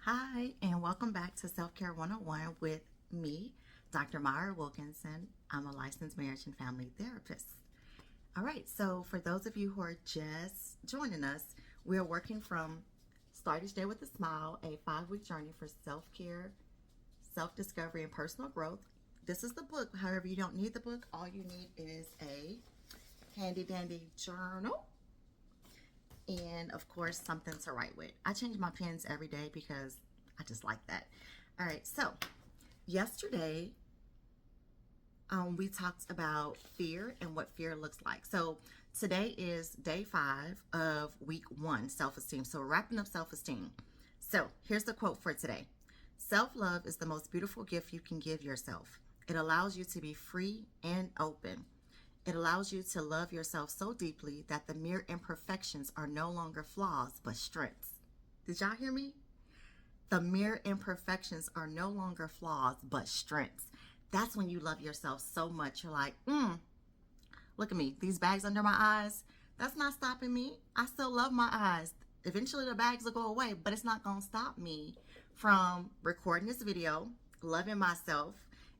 Hi, and welcome back to Self-Care 101 with me, Dr. Myra Wilkinson. I'm a licensed marriage and family therapist. All right, so for those of you who are just joining us, we are working from Start Each Day with a Smile, a 5-week journey for self-care, self-discovery, and personal growth. This is the book. However, you don't need the book. All you need is a handy-dandy journal and of course something to write with. I change my pens every day because I just like that. All right, so yesterday we talked about fear and what fear looks like. So today is day 5 of week 1, self-esteem. So we're wrapping up self-esteem. So here's the quote for today. Self-love is the most beautiful gift you can give yourself. It allows you to be free and open. It allows you to love yourself so deeply that the mere imperfections are no longer flaws, but strengths. Did y'all hear me? The mere imperfections are no longer flaws, but strengths. That's when you love yourself so much. You're like, look at me. These bags under my eyes, that's not stopping me. I still love my eyes. Eventually the bags will go away, but it's not going to stop me from recording this video, loving myself,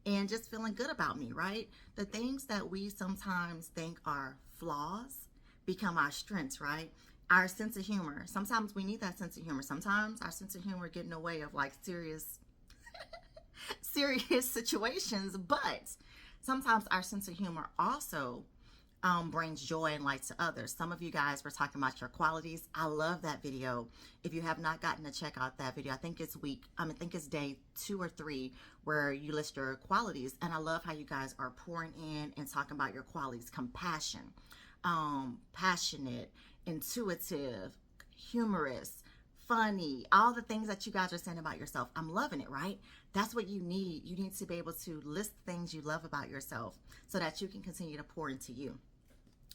and just feeling good about me, right? The things that we sometimes think are flaws become our strengths, right? Our sense of humor. Sometimes we need that sense of humor. Sometimes our sense of humor get in the way of like serious situations, but sometimes our sense of humor also brings joy and light to others. Some of you guys were talking about your qualities. I love that video. If you have not gotten to check out that video, I think it's day 2 or 3 where you list your qualities. And I love how you guys are pouring in and talking about your qualities: compassion, passionate, intuitive, humorous, funny, all the things that you guys are saying about yourself. I'm loving it, right? That's what you need. You need to be able to list things you love about yourself so that you can continue to pour into you.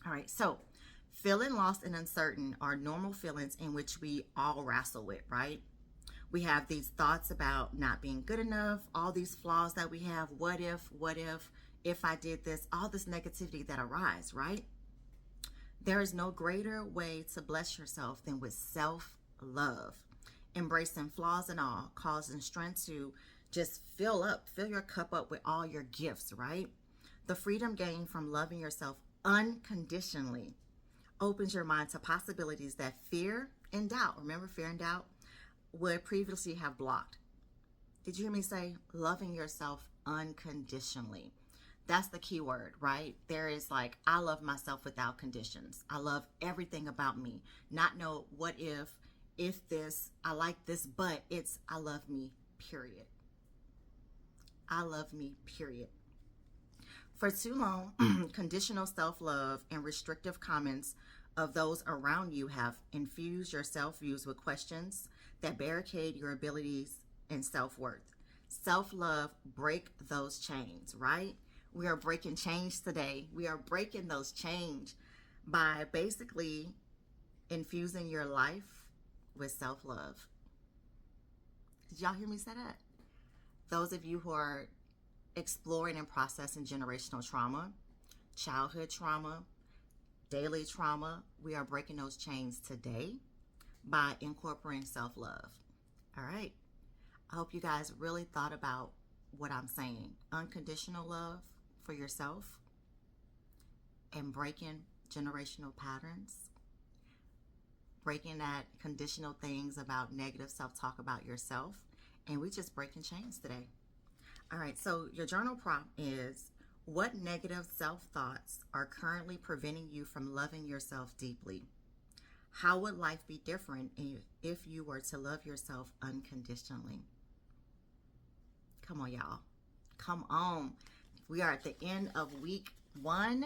All right, so feeling lost and uncertain are normal feelings in which we all wrestle with, right? We have these thoughts about not being good enough, all these flaws that we have. What if I did this, all this negativity that arise, right? There is no greater way to bless yourself than with self-love, embracing flaws and all, causing strength to just fill your cup up with all your gifts, right? The freedom gained from loving yourself unconditionally opens your mind to possibilities that fear and doubt, remember fear and doubt, would previously have blocked. Did you hear me say loving yourself unconditionally? That's the key word, right? There is like, I love myself without conditions. I love everything about me. Not know what if this, I like this, but it's I love me, period. I love me, period. For too long, conditional self-love and restrictive comments of those around you have infused your self-views with questions that barricade your abilities and self-worth. Self-love break those chains, right? We are breaking chains today. We are breaking those chains by basically infusing your life with self-love. Did y'all hear me say that? Those of you who are exploring and processing generational trauma, childhood trauma, daily trauma, we are breaking those chains today by incorporating self-love. All right. I hope you guys really thought about what I'm saying. Unconditional love for yourself and breaking generational patterns, breaking that conditional things about negative self-talk about yourself, and we just breaking chains today. All right, so your journal prompt is, what negative self-thoughts are currently preventing you from loving yourself deeply? How would life be different if you were to love yourself unconditionally? Come on, y'all. Come on. We are at the end of week 1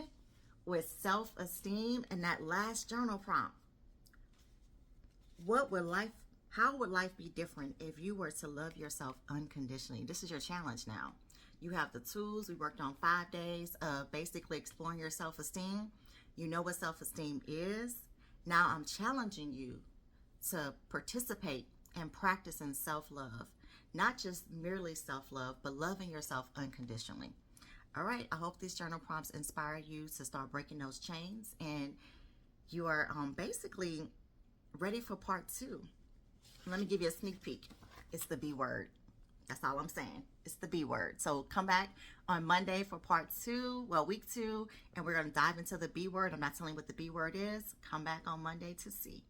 with self-esteem and that last journal prompt. How would life be different if you were to love yourself unconditionally? This is your challenge now. You have the tools. We worked on 5 days of basically exploring your self-esteem. You know what self-esteem is. Now I'm challenging you to participate and practice in self-love. Not just merely self-love, but loving yourself unconditionally. All right, I hope these journal prompts inspire you to start breaking those chains, and you are basically ready for part 2. Let me give you a sneak peek. It's the B word. That's all I'm saying. It's the B word. So come back on Monday for part 2, well, week 2, and we're going to dive into the B word. I'm not telling you what the B word is. Come back on Monday to see.